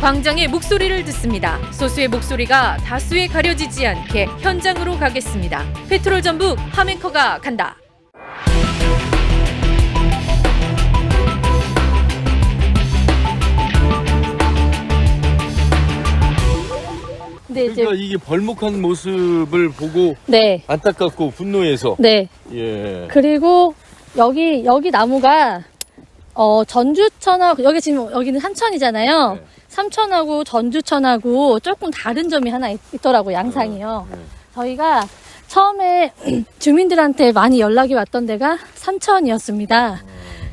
광장의 목소리를 듣습니다. 소수의 목소리가 다수에 가려지지 않게 현장으로 가겠습니다. 페트롤 전북 함앵커가 간다. 그러니까 이게 벌목한 모습을 보고 네. 안타깝고 분노해서 네. 예. 그리고 여기 나무가 전주천하고 여기는 삼천이잖아요. 네. 삼천하고 전주천하고 조금 다른 점이 하나 있더라고요. 양상이요. 네. 저희가 처음에 주민들한테 많이 연락이 왔던 데가 삼천이었습니다.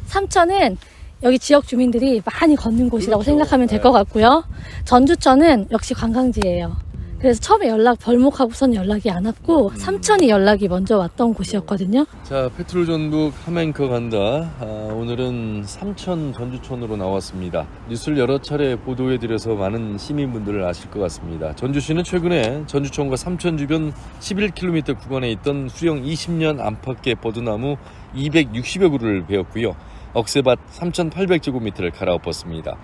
삼천은 여기 지역 주민들이 많이 걷는 곳이라고 그렇죠. 생각하면 될 것 같고요. 전주천은 역시 관광지예요. 그래서 처음에 벌목하고선 연락이 안 왔고 삼천이 연락이 먼저 왔던 곳이었거든요. 자, 페트롤 전북 함앵커 간다. 오늘은 삼천 전주천으로 나왔습니다. 뉴스를 여러 차례 보도해드려서 많은 시민분들을 아실 것 같습니다. 전주시는 최근에 전주천과 삼천 주변 11km 구간에 있던 수령 20년 안팎의 버드나무 260여 그루를 베었고요. 억새밭 3,800제곱미터를 갈아엎었습니다.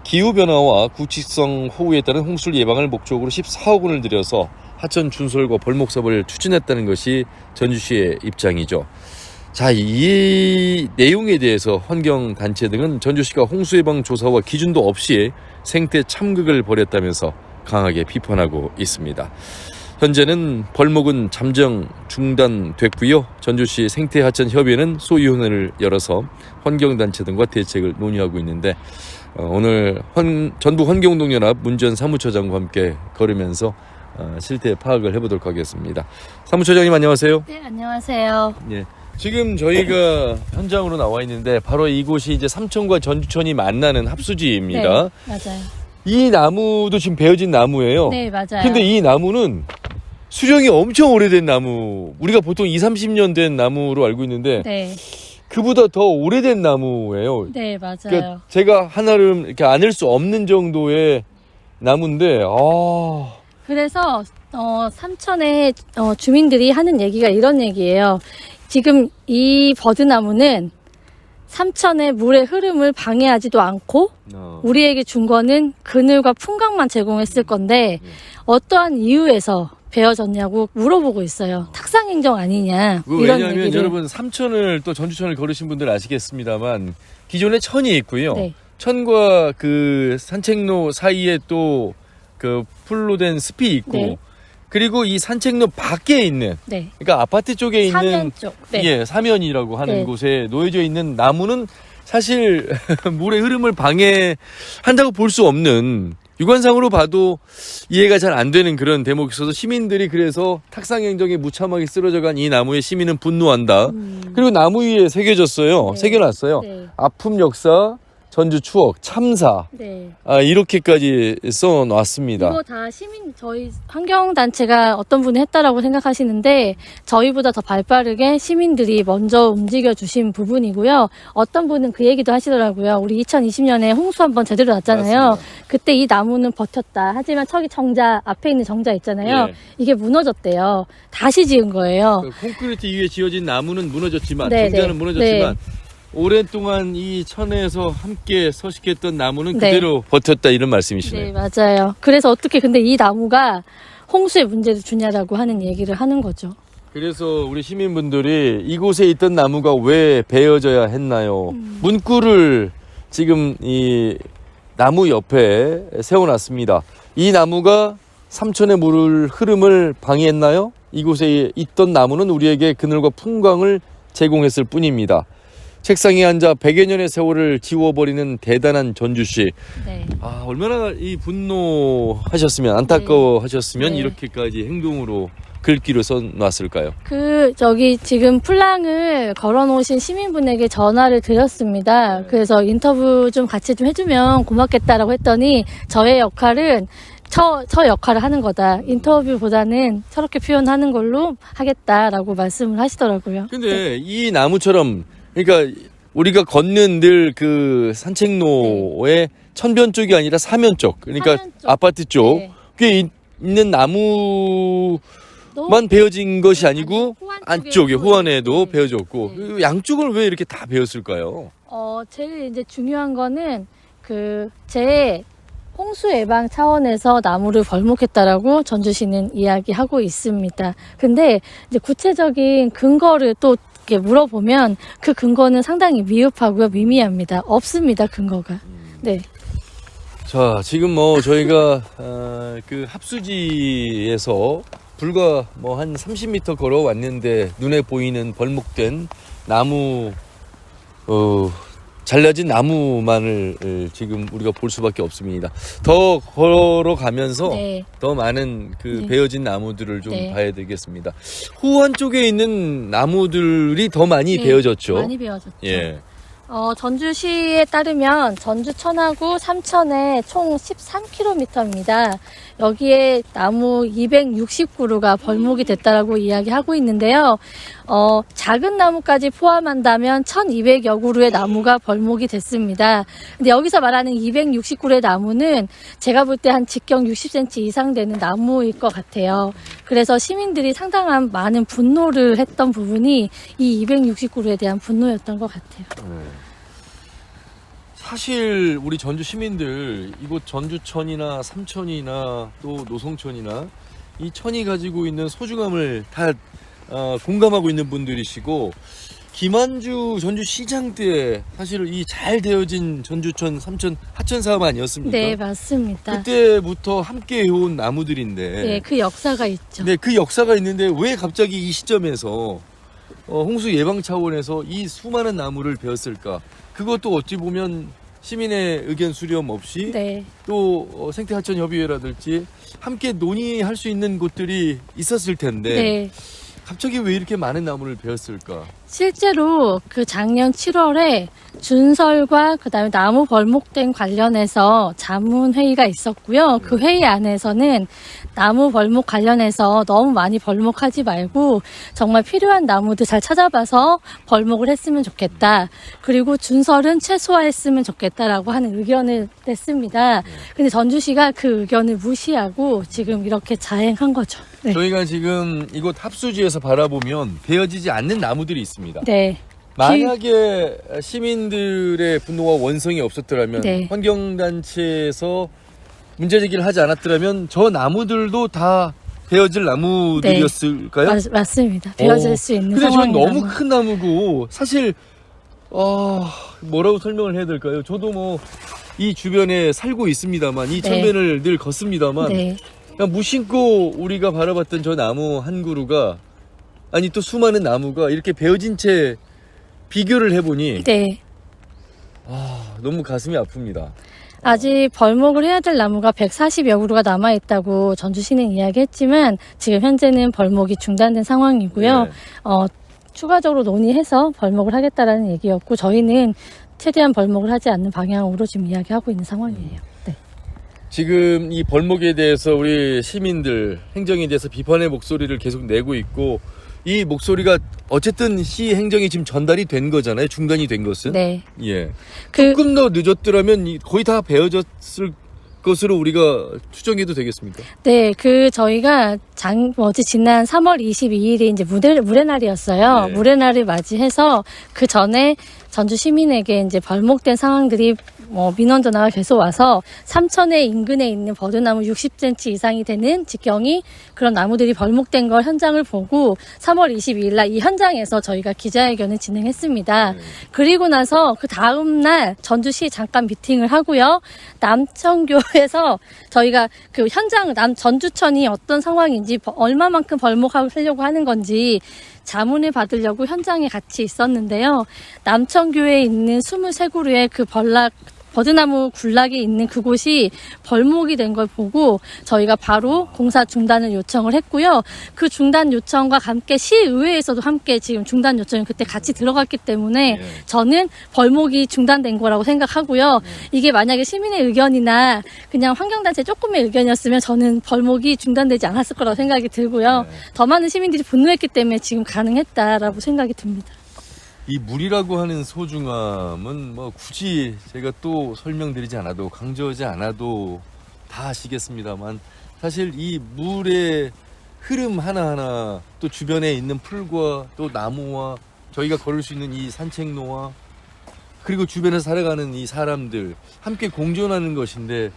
기후변화와 구치성 호우에 따른 홍수를 예방을 목적으로 14억 원을 들여서 하천 준설과 벌목 사업을 추진했다는 것이 전주시의 입장이죠. 자, 이 내용에 대해서 환경단체 등은 전주시가 홍수 예방 조사와 기준도 없이 생태 참극을 벌였다면서 강하게 비판하고 있습니다. 현재는 벌목은 잠정 중단됐고요. 전주시 생태하천협의회는 소위원회를 열어서 환경단체 등과 대책을 논의하고 있는데 오늘 전북환경운동연합 문전 사무처장과 함께 걸으면서 실태 파악을 해보도록 하겠습니다. 사무처장님 안녕하세요. 네, 안녕하세요. 예. 지금 저희가 현장으로 나와 있는데 바로 이곳이 이제 삼천과 전주천이 만나는 합수지입니다. 네, 맞아요. 이 나무도 지금 베어진 나무예요. 네, 맞아요. 근데 이 나무는 수령이 엄청 오래된 나무, 우리가 보통 20, 30년 된 나무로 알고 있는데 네, 그보다 더 오래된 나무예요. 네, 맞아요. 그러니까 제가 하나를 이렇게 안을 수 없는 정도의 나무인데, 그래서 삼천의 주민들이 하는 얘기가 이런 얘기예요. 지금 이 버드나무는 삼천의 물의 흐름을 방해하지도 않고 우리에게 준 거는 그늘과 풍광만 제공했을 건데 어떠한 이유에서 베어졌냐고 물어보고 있어요. 탁상행정 아니냐 이런 왜냐하면 얘기를. 여러분 삼천을 또 전주천을 걸으신 분들 아시겠습니다만 기존에 천이 있고요. 네. 천과 그 산책로 사이에 또 그 풀로 된 숲이 있고 네. 그리고 이 산책로 밖에 있는 네. 그러니까 아파트 쪽에 있는 사면 쪽. 네. 예, 사면이라고 하는 네. 곳에 놓여져 있는 나무는 사실 물의 흐름을 방해한다고 볼 수 없는 육안상으로 봐도 이해가 잘 안 되는 그런 대목이 있어서 시민들이 그래서 탁상행정에 무참하게 쓰러져간 이 나무에 시민은 분노한다. 그리고 나무 위에 새겨졌어요. 네. 새겨놨어요. 네. 아픔 역사, 전주 추억, 참사. 네. 이렇게까지 써놨습니다. 이거 다 저희 환경단체가 어떤 분이 했다라고 생각하시는데 저희보다 더 발빠르게 시민들이 먼저 움직여 주신 부분이고요. 어떤 분은 그 얘기도 하시더라고요. 우리 2020년에 홍수 한번 제대로 났잖아요. 맞습니다. 그때 이 나무는 버텼다. 하지만 저기 정자, 앞에 있는 정자 있잖아요. 예. 이게 무너졌대요. 다시 지은 거예요. 그 콘크리트 위에 지어진 나무는 무너졌지만 네, 정자는 네. 무너졌지만 오랫동안 이 천에서 함께 서식했던 나무는 네. 그대로 버텼다 이런 말씀이시네요. 네, 맞아요. 그래서 어떻게 근데 이 나무가 홍수의 문제를 주냐라고 하는 얘기를 하는 거죠. 그래서 우리 시민분들이 이곳에 있던 나무가 왜 베어져야 했나요? 문구를 지금 이 나무 옆에 세워놨습니다. 이 나무가 삼천의 물 흐름을 방해했나요? 이곳에 있던 나무는 우리에게 그늘과 풍광을 제공했을 뿐입니다. 책상에 앉아 100여 년의 세월을 지워버리는 대단한 전주시. 네. 얼마나 이 분노하셨으면, 안타까워하셨으면 네. 이렇게까지 행동으로 글귀로 써놨을까요? 지금 풀랑을 걸어놓으신 시민분에게 전화를 드렸습니다. 그래서 인터뷰 좀 같이 좀 해주면 고맙겠다라고 했더니 저의 역할은 저 역할을 하는 거다. 인터뷰보다는 저렇게 표현하는 걸로 하겠다라고 말씀을 하시더라고요. 근데 이 나무처럼 그러니까 우리가 걷는 늘 그 산책로의 천변 쪽이 아니라 사면 쪽, 그러니까 사면 쪽. 아파트 쪽에 네. 있는 나무만 베어진 것이 아니고 안쪽에 호안에도 네. 베어졌고 네. 양쪽을 왜 이렇게 다 베었을까요? 제일 이제 중요한 거는 제 홍수 예방 차원에서 나무를 벌목했다라고 전주시는 이야기하고 있습니다. 근데 이제 구체적인 근거를 또 이렇게 물어보면 그 근거는 상당히 미흡하고요, 미미합니다. 없습니다, 근거가. 네. 자, 지금 뭐 저희가 그 합수지에서 불과 뭐 한 30m 걸어왔는데 눈에 보이는 벌목된 나무, 잘라진 나무만을 지금 우리가 볼 수밖에 없습니다. 더 걸어가면서 네. 더 많은 그 네. 베어진 나무들을 좀 네. 봐야 되겠습니다. 후안 쪽에 있는 나무들이 더 많이 네, 베어졌죠. 많이 베어졌죠. 예. 전주시에 따르면 전주 천하구 삼천에 총 13km입니다. 여기에 나무 260그루가 벌목이 됐다라고 이야기하고 있는데요. 작은 나무까지 포함한다면 1200여 그루의 나무가 벌목이 됐습니다. 근데 여기서 말하는 260그루의 나무는 제가 볼 때 한 직경 60cm 이상 되는 나무일 것 같아요. 그래서 시민들이 상당한 많은 분노를 했던 부분이 이 260그루에 대한 분노였던 것 같아요. 사실 우리 전주 시민들 이곳 전주천이나 삼천이나 또 노송천이나 이 천이 가지고 있는 소중함을 다 공감하고 있는 분들이시고, 김한주 전주시장 때 사실 이 잘 되어진 전주천 삼천 하천 사업 아니었습니까? 네, 맞습니다. 그때부터 함께 해온 나무들인데 네, 그 역사가 있죠. 네, 그 역사가 있는데 왜 갑자기 이 시점에서 홍수 예방 차원에서 이 수많은 나무를 베었을까? 그것도 어찌 보면 시민의 의견 수렴 없이 네, 또 생태하천협의회라든지 함께 논의할 수 있는 곳들이 있었을 텐데 네. 갑자기 왜 이렇게 많은 나무를 베었을까? 실제로 그 작년 7월에 준설과 그다음에 나무 벌목된 관련해서 자문회의가 있었고요. 그 회의 안에서는 나무 벌목 관련해서 너무 많이 벌목하지 말고 정말 필요한 나무들 잘 찾아봐서 벌목을 했으면 좋겠다. 그리고 준설은 최소화했으면 좋겠다라고 하는 의견을 냈습니다. 근데 전주시가 그 의견을 무시하고 지금 이렇게 자행한 거죠. 네. 저희가 지금 이곳 합수지에서 바라보면 베어지지 않는 나무들이 있습니다. 네. 만약에 시민들의 분노와 원성이 없었더라면, 네. 환경단체에서 문제제기를 하지 않았더라면 저 나무들도 다 베어질 나무들이었을까요? 맞습니다. 베어질 수 있는 근데 저는 상황이라고. 너무 큰 나무고, 사실 뭐라고 설명을 해야 될까요? 저도 뭐 이 주변에 살고 있습니다만, 이 네. 천변을 늘 걷습니다만, 네. 그냥 무심코 우리가 바라봤던 저 나무 한 그루가, 아니 또 수많은 나무가 이렇게 베어진 채 비교를 해보니 네. 너무 가슴이 아픕니다. 아직 벌목을 해야 될 나무가 140여 그루가 남아있다고 전주시는 이야기했지만 지금 현재는 벌목이 중단된 상황이고요. 네. 추가적으로 논의해서 벌목을 하겠다라는 얘기였고 저희는 최대한 벌목을 하지 않는 방향으로 지금 이야기하고 있는 상황이에요. 네. 지금 이 벌목에 대해서 우리 시민들, 행정에 대해서 비판의 목소리를 계속 내고 있고, 이 목소리가 어쨌든 시 행정이 지금 전달이 된 거잖아요. 중단이 된 것은. 네. 예. 조금 더 늦었더라면 거의 다 베어졌을 것으로 우리가 추정해도 되겠습니까? 네, 저희가 지난 3월 22일이 이제 물의 날이었어요. 네. 물의 날을 맞이해서 그 전에 전주 시민에게 이제 벌목된 상황들이 민원 전화가 계속 와서 삼천에 인근에 있는 버드나무 60cm 이상이 되는 직경이 그런 나무들이 벌목된 걸 현장을 보고 3월 22일 날 이 현장에서 저희가 기자회견을 진행했습니다. 네. 그리고 나서 그 다음 날 전주시 잠깐 미팅을 하고요. 남천교에서 저희가 그 현장 전주천이 어떤 상황인지 얼마만큼 벌목하려고 하는 건지 자문을 받으려고 현장에 같이 있었는데요. 남천교에 있는 23그루의 그 버드나무 군락이 있는 그곳이 벌목이 된 걸 보고 저희가 바로 공사 중단을 요청을 했고요. 그 중단 요청과 함께 시의회에서도 함께 지금 중단 요청이 그때 같이 들어갔기 때문에 저는 벌목이 중단된 거라고 생각하고요. 이게 만약에 시민의 의견이나 그냥 환경단체 조금의 의견이었으면 저는 벌목이 중단되지 않았을 거라고 생각이 들고요. 더 많은 시민들이 분노했기 때문에 지금 가능했다라고 생각이 듭니다. 이 물이라고 하는 소중함은 뭐 굳이 제가 또 설명드리지 않아도, 강조하지 않아도 다 아시겠습니다만, 사실 이 물의 흐름 하나하나, 또 주변에 있는 풀과 또 나무와 저희가 걸을 수 있는 이 산책로와 그리고 주변에서 살아가는 이 사람들 함께 공존하는 것인데,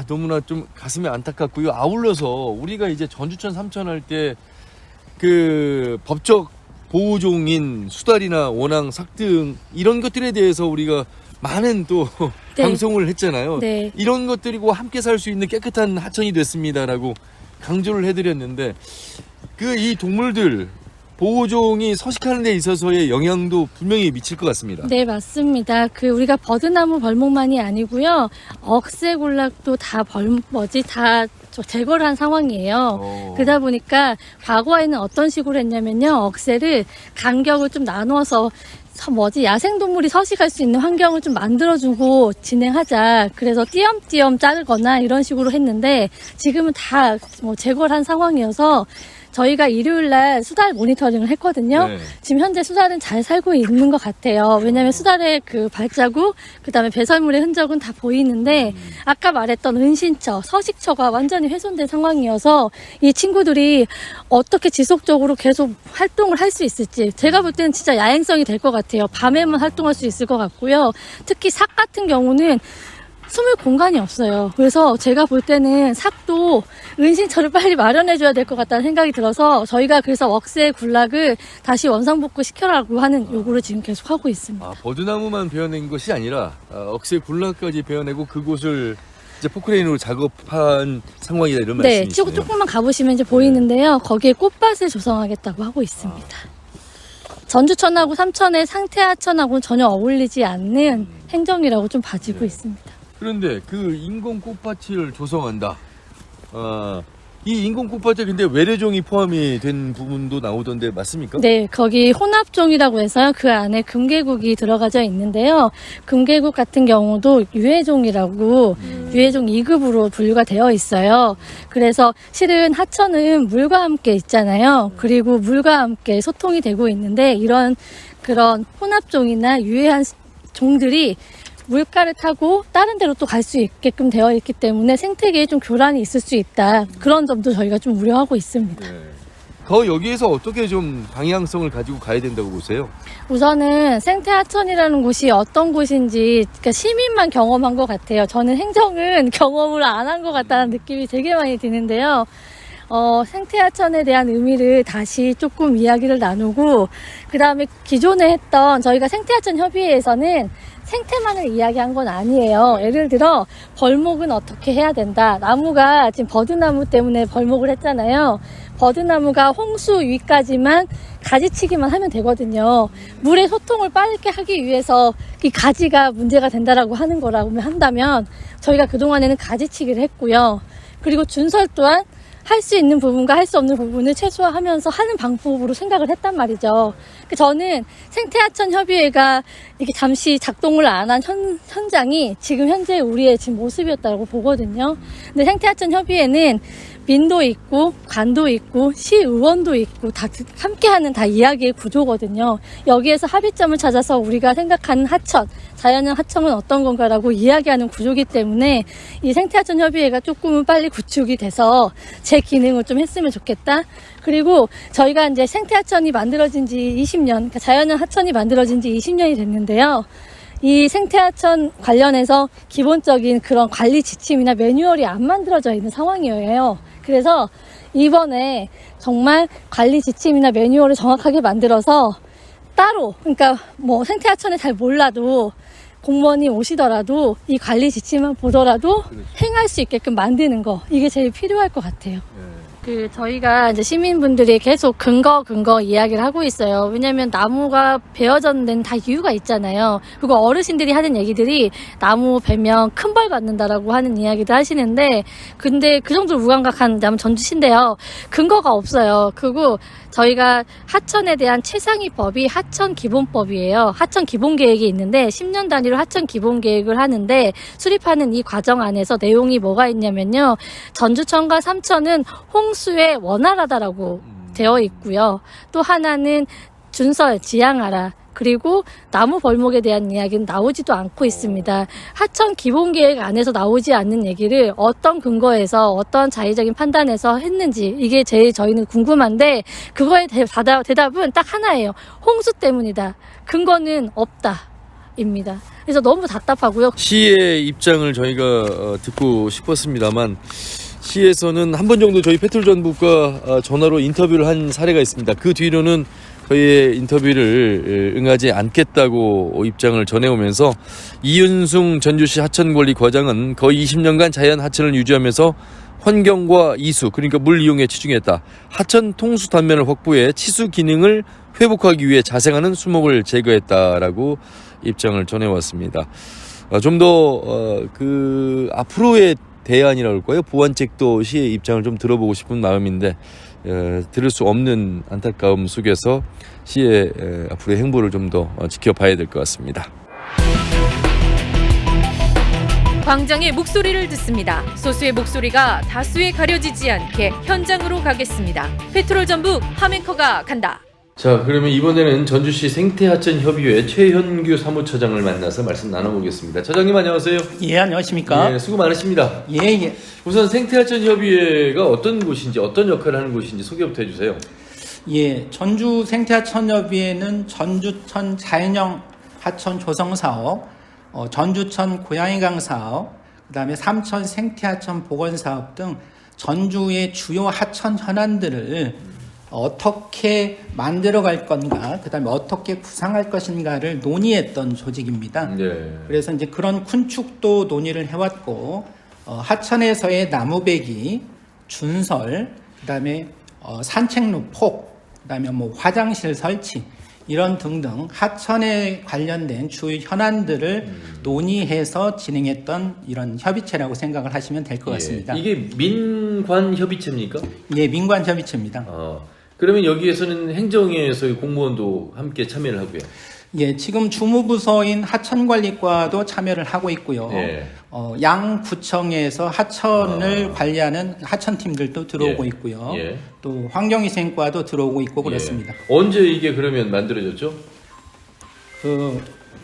너무나 좀 가슴이 안타깝고요. 아울러서 우리가 이제 전주천 삼천 할 때 그 법적 보호종인 수달이나 원앙, 삭등 이런 것들에 대해서 우리가 많은 또 네. 방송을 했잖아요. 네. 이런 것들이고 함께 살 수 있는 깨끗한 하천이 됐습니다라고 강조를 해드렸는데 이 동물들 보호종이 서식하는 데 있어서의 영향도 분명히 미칠 것 같습니다. 네, 맞습니다. 우리가 버드나무 벌목만이 아니고요. 억새군락도 다 제거를 한 상황이에요. 그러다 보니까 과거에는 어떤 식으로 했냐면요. 억새를 간격을 좀 나눠서 야생동물이 서식할 수 있는 환경을 좀 만들어주고 진행하자. 그래서 띄엄띄엄 자르거나 이런 식으로 했는데 지금은 다 제거를 한 상황이어서 저희가 일요일날 수달 모니터링을 했거든요. 네. 지금 현재 수달은 잘 살고 있는 것 같아요. 왜냐하면 수달의 그 발자국, 그 다음에 배설물의 흔적은 다 보이는데 아까 말했던 은신처, 서식처가 완전히 훼손된 상황이어서 이 친구들이 어떻게 지속적으로 계속 활동을 할 수 있을지 제가 볼 때는 진짜 야행성이 될 것 같아요. 밤에만 활동할 수 있을 것 같고요. 특히 삭 같은 경우는 숨을 공간이 없어요. 그래서 제가 볼 때는 삭도 은신처를 빨리 마련해줘야 될 것 같다는 생각이 들어서 저희가 그래서 억새 군락을 다시 원상복구 시켜라고 하는 요구를 지금 계속 하고 있습니다. 버드나무만 베어낸 것이 아니라 억새 군락까지 베어내고 그곳을 이제 포크레인으로 작업한 상황이다 이런 말씀이시네요. 네, 조금만 가보시면 이제 보이는데요. 거기에 꽃밭을 조성하겠다고 하고 있습니다. 전주천하고 삼천의 상태하천하고는 전혀 어울리지 않는 행정이라고 좀 봐지고 있습니다. 그런데 그 인공 꽃밭을 조성한다. 이 인공 꽃밭에 근데 외래종이 포함이 된 부분도 나오던데 맞습니까? 네, 거기 혼합종이라고 해서 그 안에 금계국이 들어가져 있는데요. 금계국 같은 경우도 유해종이라고 유해종 2급으로 분류가 되어 있어요. 그래서 실은 하천은 물과 함께 있잖아요. 그리고 물과 함께 소통이 되고 있는데 그런 혼합종이나 유해한 종들이 물가를 타고 다른 데로 또 갈 수 있게끔 되어 있기 때문에 생태계에 좀 교란이 있을 수 있다. 그런 점도 저희가 좀 우려하고 있습니다. 네. 더 여기에서 어떻게 좀 방향성을 가지고 가야 된다고 보세요? 우선은 생태하천이라는 곳이 어떤 곳인지 그러니까 시민만 경험한 것 같아요. 저는 행정은 경험을 안 한 것 같다는 느낌이 되게 많이 드는데요. 생태하천에 대한 의미를 다시 조금 이야기를 나누고 그 다음에 기존에 했던 저희가 생태하천 협의회에서는 생태만을 이야기한 건 아니에요. 예를 들어 벌목은 어떻게 해야 된다. 나무가 지금 버드나무 때문에 벌목을 했잖아요. 버드나무가 홍수 위까지만 가지치기만 하면 되거든요. 물의 소통을 빠르게 하기 위해서 이 가지가 문제가 된다라고 하는 거라고 한다면 저희가 그동안에는 가지치기를 했고요. 그리고 준설 또한 할 수 있는 부분과 할 수 없는 부분을 최소화하면서 하는 방법으로 생각을 했단 말이죠. 저는 생태하천 협의회가 이렇게 잠시 작동을 안 한 현장이 지금 현재 우리의 지금 모습이었다고 보거든요. 근데 생태하천 협의회는 민도 있고 관도 있고 시의원도 있고 다 함께하는 다 이야기의 구조거든요. 여기에서 합의점을 찾아서 우리가 생각하는 하천, 자연형 하천은 어떤 건가라고 이야기하는 구조이기 때문에 이 생태하천 협의회가 조금은 빨리 구축이 돼서 제 기능을 좀 했으면 좋겠다. 그리고 저희가 이제 생태하천이 만들어진 지 20년, 그러니까 자연형 하천이 만들어진 지 20년이 됐는데요. 이 생태하천 관련해서 기본적인 그런 관리 지침이나 매뉴얼이 안 만들어져 있는 상황이에요. 그래서 이번에 정말 관리 지침이나 매뉴얼을 정확하게 만들어서 따로, 그러니까 생태하천을 잘 몰라도 공무원이 오시더라도 이 관리 지침만 보더라도 행할 수 있게끔 만드는 거, 이게 제일 필요할 것 같아요. 저희가 이제 시민분들이 계속 근거 이야기를 하고 있어요. 왜냐면 나무가 베어졌는 데는 다 이유가 있잖아요. 그리고 어르신들이 하는 얘기들이 나무 베면 큰 벌 받는다라고 하는 이야기도 하시는데, 근데 그 정도로 무감각한 나무 전주시인데요. 근거가 없어요. 그리고 저희가 하천에 대한 최상위법이 하천기본법이에요. 하천기본계획이 있는데 10년 단위로 하천기본계획을 하는데 수립하는 이 과정 안에서 내용이 뭐가 있냐면요. 전주천과 삼천은 홍수에 원활하다라고 되어 있고요. 또 하나는 준설, 지향하라. 그리고 나무 벌목에 대한 이야기는 나오지도 않고 있습니다. 하천 기본계획 안에서 나오지 않는 얘기를 어떤 근거에서 어떤 자의적인 판단에서 했는지, 이게 제일 저희는 궁금한데 그거에 대답은 딱 하나예요. 홍수 때문이다. 근거는 없다. 입니다. 그래서 너무 답답하고요. 시의 입장을 저희가 듣고 싶었습니다만 시에서는 한 번 정도 저희 페트롤전북과 전화로 인터뷰를 한 사례가 있습니다. 그 뒤로는 저희의 인터뷰를 응하지 않겠다고 입장을 전해오면서 이윤승 전주시 하천관리과장은 거의 20년간 자연 하천을 유지하면서 환경과 이수, 그러니까 물 이용에 치중했다. 하천 통수 단면을 확보해 치수 기능을 회복하기 위해 자생하는 수목을 제거했다라고 입장을 전해왔습니다. 좀 더 앞으로의 대안이라고 할까요? 보완책도 시의 입장을 좀 들어보고 싶은 마음인데 들을 수 없는 안타까움 속에서 시의 앞으로의 행보를 좀 더 지켜봐야 될 것 같습니다. 광장의 목소리를 듣습니다. 소수의 목소리가 다수에 가려지지 않게 현장으로 가겠습니다. 페트롤 전북 함앵커가 간다. 자, 그러면 이번에는 전주시 생태하천협의회 최현규 사무처장을 만나서 말씀 나눠보겠습니다. 처장님 안녕하세요. 예, 안녕하십니까? 예, 수고 많으십니다. 예. 우선 생태하천협의회가 어떤 곳인지 어떤 역할을 하는 곳인지 소개부터 해주세요. 예, 전주 생태하천협의회는 전주천 자연형 하천 조성 사업, 전주천 고양이강 사업, 그다음에 삼천 생태하천 복원 사업 등 전주의 주요 하천 현안들을 어떻게 만들어갈 건가, 그다음에 어떻게 구상할 것인가를 논의했던 조직입니다. 네. 그래서 이제 그런 군축도 논의를 해왔고, 하천에서의 나무배기, 준설, 그다음에 산책로 폭, 그다음에 뭐 화장실 설치 이런 등등 하천에 관련된 주요 현안들을 논의해서 진행했던 이런 협의체라고 생각을 하시면 될 것 같습니다. 예, 이게 민관협의체입니까? 예, 민관협의체입니다. 그러면 여기에서는 행정에서의 공무원도 함께 참여를 하고요. 예, 지금 주무부서인 하천관리과도 참여를 하고 있고요. 예. 양 구청에서 하천을 관리하는 하천팀들도 들어오고 예. 있고요. 예. 또 환경위생과도 들어오고 있고 그렇습니다. 언제 이게 그러면 만들어졌죠?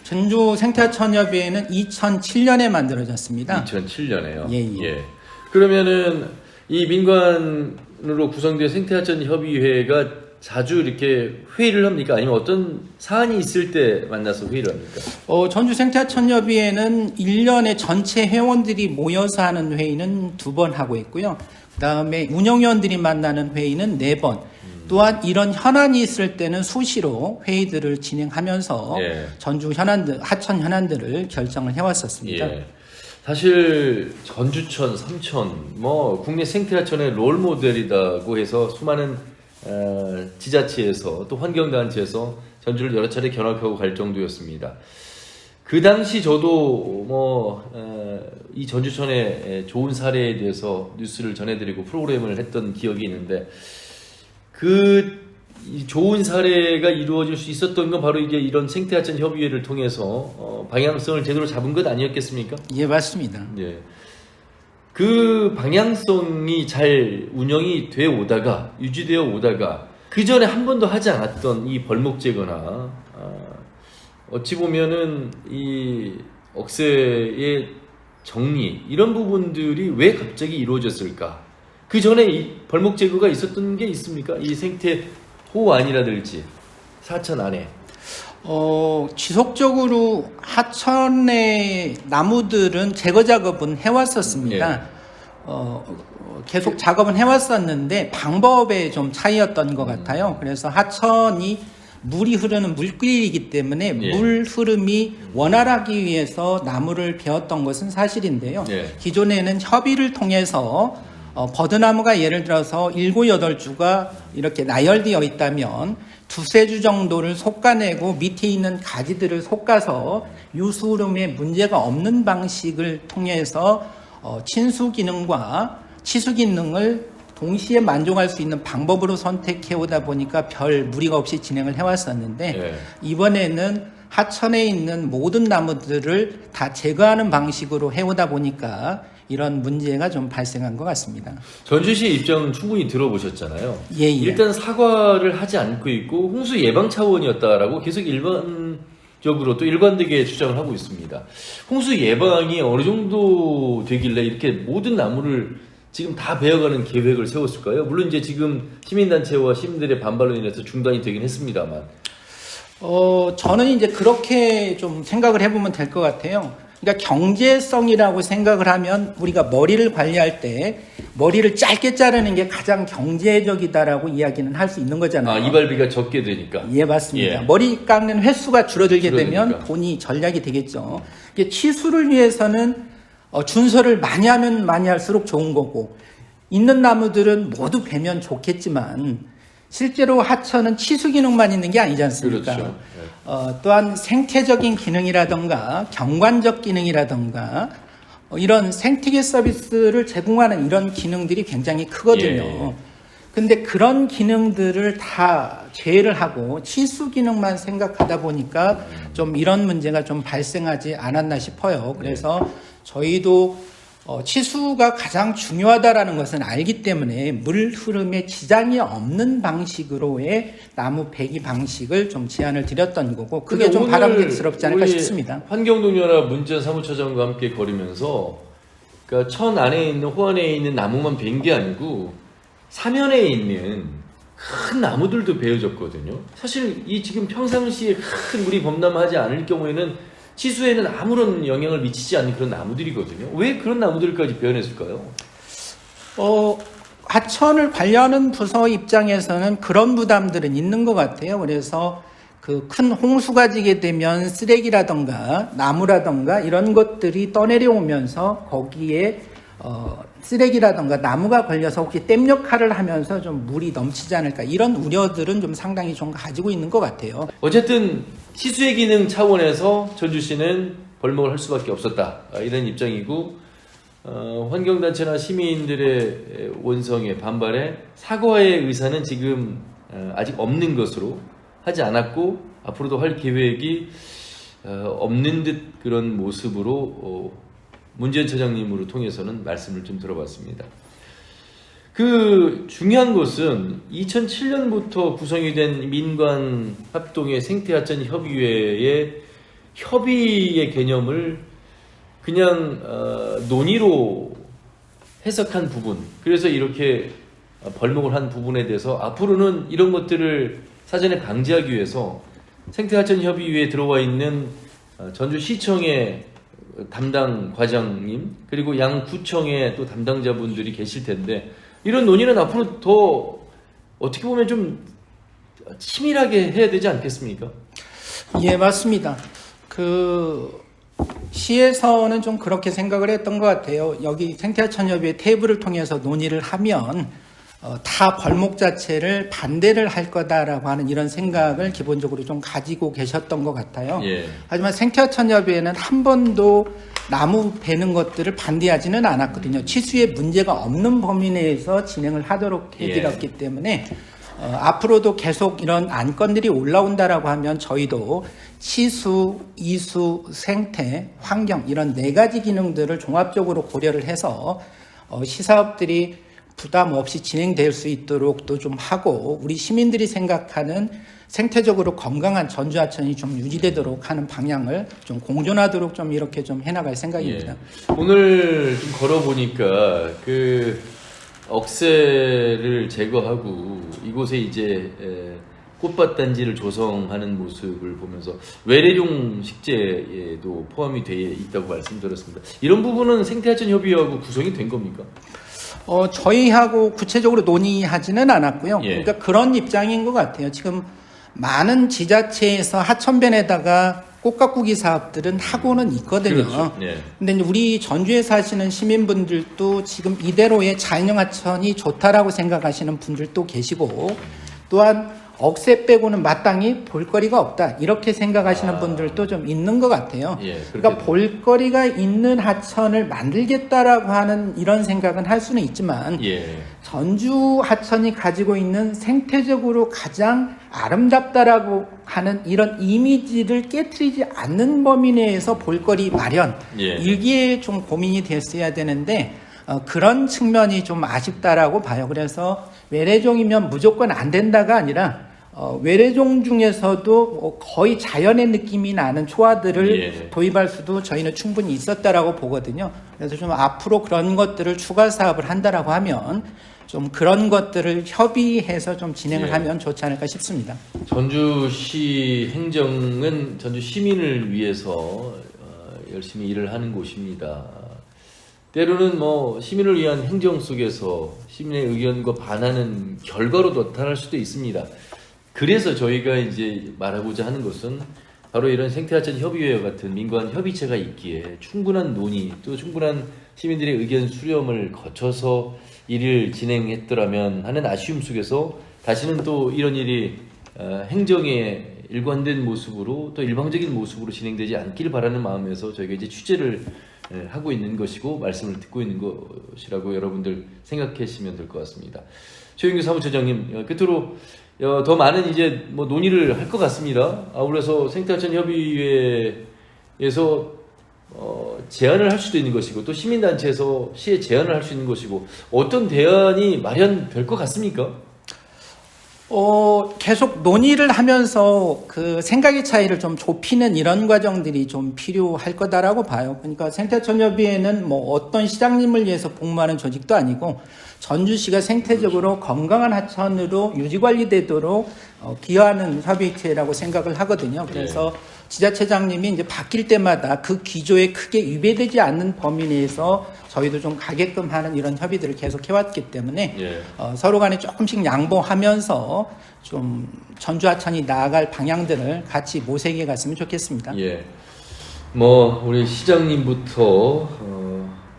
전주 생태하천협의회는 2007년에 만들어졌습니다. 2007년에요. 예. 그러면은 이 민관으로 구성된 생태하천협의회가 자주 이렇게 회의를 합니까? 아니면 어떤 사안이 있을 때 만나서 회의를 합니까? 전주 생태하천협의회는 1년에 전체 회원들이 모여서 하는 회의는 2번 하고 있고요. 그다음에 운영위원들이 만나는 회의는 4번. 또한 이런 현안이 있을 때는 수시로 회의들을 진행하면서 예. 전주 현안들, 하천 현안들을 결정을 해왔었습니다. 예. 사실 전주천, 삼천, 국내 생태하천의 롤 모델이라고 해서 수많은 지자체에서 또 환경단체에서 전주를 여러 차례 견학하고 갈 정도였습니다. 그 당시 저도 이 전주천의 좋은 사례에 대해서 뉴스를 전해드리고 프로그램을 했던 기억이 있는데 이 좋은 사례가 이루어질 수 있었던 건 바로 이게 이런 생태하천 협의회를 통해서 방향성을 제대로 잡은 것 아니었겠습니까? 예, 맞습니다. 예. 그 방향성이 잘 운영이 되어 오다가 유지되어 오다가 그 전에 한 번도 하지 않았던 이 벌목 제거나 어찌 보면은 이 억새의 정리 이런 부분들이 왜 갑자기 이루어졌을까? 그 전에 이 벌목 제거가 있었던 게 있습니까? 이 생태 호안이라든지 사천 안에 지속적으로 하천의 나무들은 제거 작업은 해왔었습니다. 계속 작업은 해왔었는데 방법에 좀 차이였던 것 같아요. 그래서 하천이 물이 흐르는 물길이기 때문에 물 흐름이 원활하기 위해서 나무를 베었던 것은 사실인데요. 기존에는 협의를 통해서 버드나무가 예를 들어서 7, 8주가 이렇게 나열되어 있다면 2, 3주 정도를 솎아내고 밑에 있는 가지들을 솎아서 유수 흐름에 문제가 없는 방식을 통해서 친수 기능과 치수 기능을 동시에 만족할 수 있는 방법으로 선택해 오다 보니까 별 무리가 없이 진행을 해왔었는데 이번에는 하천에 있는 모든 나무들을 다 제거하는 방식으로 해오다 보니까 이런 문제가 좀 발생한 것 같습니다. 전주시 입장 충분히 들어보셨잖아요. 예. 일단 사과를 하지 않고 있고 홍수 예방 차원이었다라고 계속 일반적으로 또 일관되게 주장을 하고 있습니다. 홍수 예방이 어느 정도 되길래 이렇게 모든 나무를 지금 다 베어가는 계획을 세웠을까요? 물론 이제 지금 시민단체와 시민들의 반발로 인해서 중단이 되긴 했습니다만. 저는 이제 그렇게 좀 생각을 해보면 될 것 같아요. 그러니까 경제성이라고 생각을 하면 우리가 머리를 관리할 때 머리를 짧게 자르는 게 가장 경제적이다라고 이야기는 할 수 있는 거잖아요. 이발비가 적게 되니까. 예, 맞습니다. 예. 머리 깎는 횟수가 줄어들게 줄어드니까. 되면 돈이 전략이 되겠죠. 이게 치수를 위해서는 준서를 많이 하면 많이 할수록 좋은 거고, 있는 나무들은 모두 베면 좋겠지만 실제로 하천은 치수 기능만 있는 게 아니지 않습니까? 그렇죠. 또한 생태적인 기능이라던가 경관적 기능이라던가 이런 생태계 서비스를 제공하는 이런 기능들이 굉장히 크거든요. 예. 근데 그런 기능들을 다 제외를 하고 치수 기능만 생각하다 보니까 좀 이런 문제가 좀 발생하지 않았나 싶어요. 그래서 저희도 치수가 가장 중요하다라는 것은 알기 때문에 물 흐름에 지장이 없는 방식으로의 나무 배기 방식을 좀 제안을 드렸던 거고, 그게 좀 바람직스럽지 않을까 싶습니다. 환경동연합 문재인 사무처장과 함께 거리면서 그러니까 천 안에 있는 호안에 있는 나무만 벤 게 아니고 사면에 있는 큰 나무들도 베어졌거든요. 사실 이 지금 평상시에 큰 물이 범람하지 않을 경우에는 치수에는 아무런 영향을 미치지 않는 그런 나무들이거든요. 왜 그런 나무들까지 베어냈을까요? 하천을 관리하는 부서 입장에서는 그런 부담들은 있는 것 같아요. 그래서 그 큰 홍수가 지게 되면 쓰레기라던가 나무라던가 이런 것들이 떠내려오면서 거기에 쓰레기라던가 나무가 걸려서 혹시 댐 역할을 하면서 좀 물이 넘치지 않을까, 이런 우려들은 좀 상당히 좀 가지고 있는 것 같아요. 어쨌든 치수의 기능 차원에서 전주시는 벌목을 할 수밖에 없었다, 이런 입장이고, 환경단체나 시민들의 원성에 반발해 사과의 의사는 지금 아직 없는 것으로 하지 않았고 앞으로도 할 계획이 없는 듯 그런 모습으로 문재인 처장님으로 통해서는 말씀을 좀 들어봤습니다. 그 중요한 것은 2007년부터 구성이 된 민관 합동의 생태하천 협의회의 협의의 개념을 그냥 논의로 해석한 부분, 그래서 이렇게 벌목을 한 부분에 대해서 앞으로는 이런 것들을 사전에 방지하기 위해서 생태하천협의회에 들어와 있는 전주시청의 담당 과장님, 그리고 양구청의 또 담당자분들이 계실 텐데, 이런 논의는 앞으로 더 어떻게 보면 좀 치밀하게 해야 되지 않겠습니까? 예, 맞습니다. 시에서는 좀 그렇게 생각을 했던 것 같아요. 여기 생태하천협의회 테이블을 통해서 논의를 하면 다 벌목 자체를 반대를 할 거다라고 하는 이런 생각을 기본적으로 좀 가지고 계셨던 것 같아요. 예. 하지만 생태하천협의회는 한 번도 나무 베는 것들을 반대하지는 않았거든요. 치수에 문제가 없는 범위 내에서 진행을 하도록 해드렸기 때문에 앞으로도 계속 이런 안건들이 올라온다라고 하면 저희도 치수, 이수, 생태, 환경 이런 4가지 기능들을 종합적으로 고려를 해서 시사업들이 부담 없이 진행될 수 있도록 또 좀 하고, 우리 시민들이 생각하는 생태적으로 건강한 전주하천이 좀 유지되도록 하는 방향을 좀 공존하도록 좀 이렇게 좀 해나갈 생각입니다. 예. 오늘 좀 걸어보니까 그 억새를 제거하고 이곳에 이제 꽃밭 단지를 조성하는 모습을 보면서 외래종 식재에도 포함이 되어 있다고 말씀드렸습니다. 이런 부분은 생태하천 협의회하고 구성이 된 겁니까? 저희하고 구체적으로 논의하지는 않았고요. 예. 그러니까 그런 입장인 것 같아요. 지금 많은 지자체에서 하천변에다가 꽃가꾸기 사업들은 하고는 있거든요. 그렇죠. 예. 근데 이제 우리 전주에 사시는 시민분들도 지금 이대로의 자연형 하천이 좋다라고 생각하시는 분들도 계시고, 또한 억새 빼고는 마땅히 볼거리가 없다 이렇게 생각하시는 분들도 좀 있는 것 같아요. 예, 그러니까 볼거리가 있는 하천을 만들겠다라고 하는 이런 생각은 할 수는 있지만, 예. 전주 하천이 가지고 있는 생태적으로 가장 아름답다라고 하는 이런 이미지를 깨트리지 않는 범위 내에서 볼거리 마련, 예. 일기에 좀 고민이 됐어야 되는데 그런 측면이 좀 아쉽다라고 봐요. 그래서 외래종이면 무조건 안 된다가 아니라 외래종 중에서도 거의 자연의 느낌이 나는 초화들을 예. 도입할 수도 저희는 충분히 있었다라고 보거든요. 그래서 좀 앞으로 그런 것들을 추가 사업을 한다라고 하면 좀 그런 것들을 협의해서 좀 진행을 예. 하면 좋지 않을까 싶습니다. 전주시 행정은 전주 시민을 위해서 열심히 일을 하는 곳입니다. 때로는 뭐 시민을 위한 행정 속에서 시민의 의견과 반하는 결과로 나타날 수도 있습니다. 그래서 저희가 이제 말하고자 하는 것은 바로 이런 생태하천 협의회와 같은 민관 협의체가 있기에 충분한 논의 또 충분한 시민들의 의견 수렴을 거쳐서 일을 진행했더라면 하는 아쉬움 속에서 다시는 또 이런 일이 행정의 일관된 모습으로 또 일방적인 모습으로 진행되지 않길 바라는 마음에서 저희가 이제 취재를 하고 있는 것이고 말씀을 듣고 있는 것이라고 여러분들 생각하시면 될 것 같습니다. 최윤규 사무처장님, 끝으로 더 많은 이제 뭐 논의를 할 것 같습니다. 아울러서 생태하천 협의회에서 제안을 할 수도 있는 것이고 또 시민단체에서 시에 제안을 할 수 있는 것이고 어떤 대안이 마련될 것 같습니까? 계속 논의를 하면서 그 생각의 차이를 좀 좁히는 이런 과정들이 좀 필요할 거다라고 봐요. 그러니까 생태천협의회는 뭐 어떤 시장님을 위해서 복무하는 조직도 아니고 전주시가 생태적으로 건강한 하천으로 유지관리되도록 기여하는 협의체라고 생각을 하거든요. 그래서 지자체장님이 이제 바뀔 때마다 그 기조에 크게 위배되지 않는 범위 내에서 저희도 좀 가게끔 하는 이런 협의들을 계속 해왔기 때문에 서로 간에 조금씩 양보하면서 좀 전주하천이 나아갈 방향들을 같이 모색해 갔으면 좋겠습니다. 예. 뭐 우리 시장님부터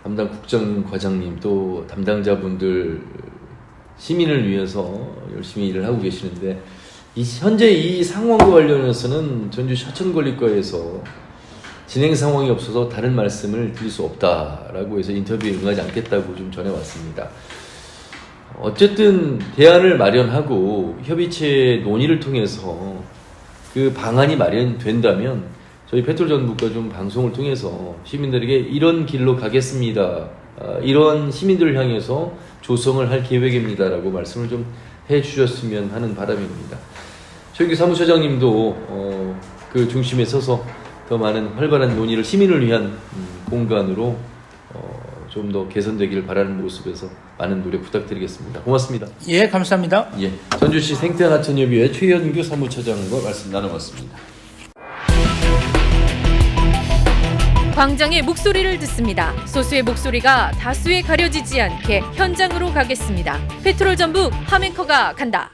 담당 국정과장님 또 담당자분들 시민을 위해서 열심히 일을 하고 계시는데 현재 이 상황과 관련해서는 전주 하천관리과에서 진행 상황이 없어서 다른 말씀을 드릴 수 없다라고 해서 인터뷰에 응하지 않겠다고 좀 전해왔습니다. 어쨌든 대안을 마련하고 협의체 논의를 통해서 그 방안이 마련된다면 저희 페트롤전북과 좀 방송을 통해서 시민들에게 이런 길로 가겠습니다. 이런 시민들을 향해서 조성을 할 계획입니다라고 말씀을 좀 해주셨으면 하는 바람입니다. 최윤규 사무처장님도 그 중심에 서서 더 많은 활발한 논의를 시민을 위한 공간으로 좀 더 개선되기를 바라는 모습에서 많은 노력 부탁드리겠습니다. 고맙습니다. 예, 감사합니다. 예, 전주시 생태하천협의회 최윤규 사무처장과 말씀 나눠봤습니다. 광장의 목소리를 듣습니다. 소수의 목소리가 다수에 가려지지 않게 현장으로 가겠습니다. 페트롤 전북 함앵커가 간다.